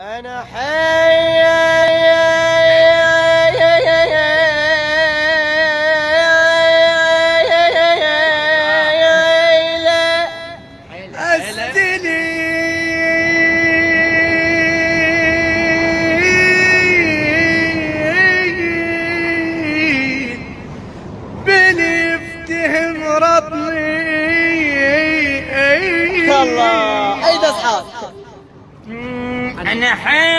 أنا حي بنفتهم رطني الله عيد أصحاب. أنا حي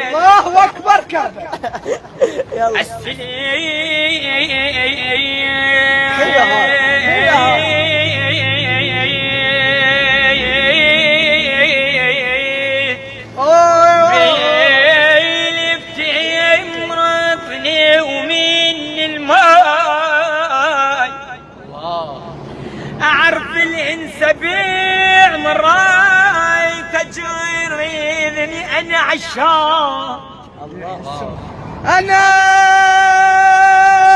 الله أكبر كذا. يلا أعرف الإنس بيع مراي تجريني أنا عشاق. أنا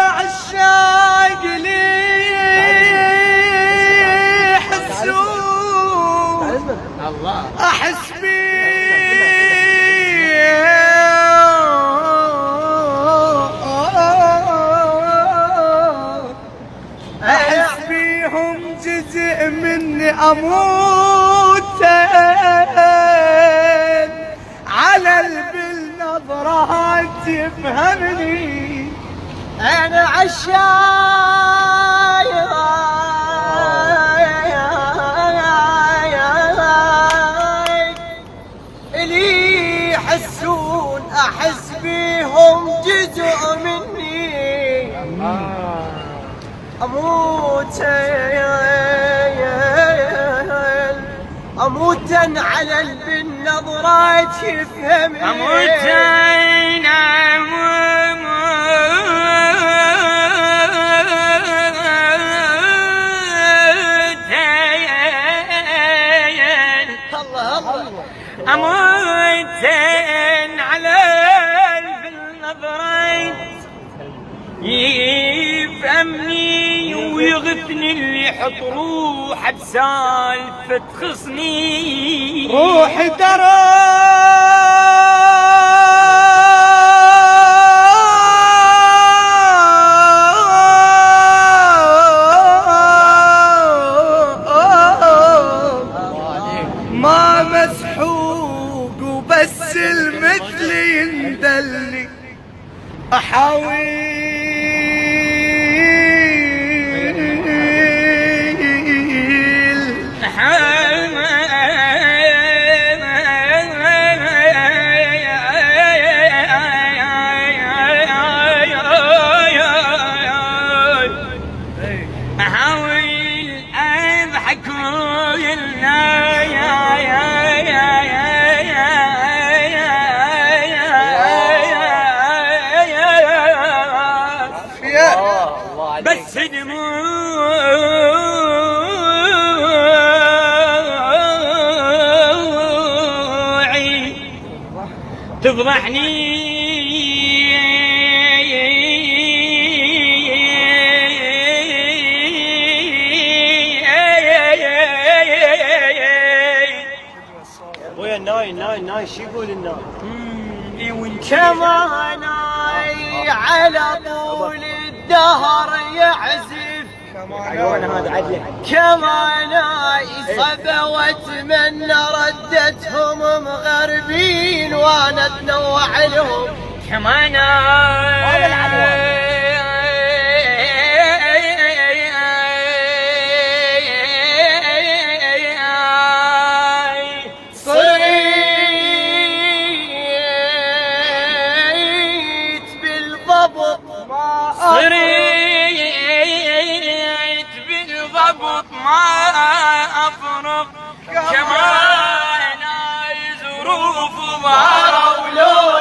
عشاق لي حسون أحس بيهم جزء مني أموت على بالنظرات تفهمني. أنا عشاق اللي يحسون أحس بيهم جزء مني أموت أموتا على بالنظرات يفهمني. أموتين أموتين على بالنظرات يفهمني ويغثني اللي يحط روحه بسالفة تخصني. روحي ما مسحوق وبس المثل يندلي أحاول أضحك بس دموعي تفضحني. ويا ناي شو يقول الناي؟ كمان على طول الدهر يعزف هذا عدل كمان صبا واتمنى ردتهم مغربين وانا اتنوع لهم كمان صريت بالضبط ما أفرق كمان ظروف ظهروا لون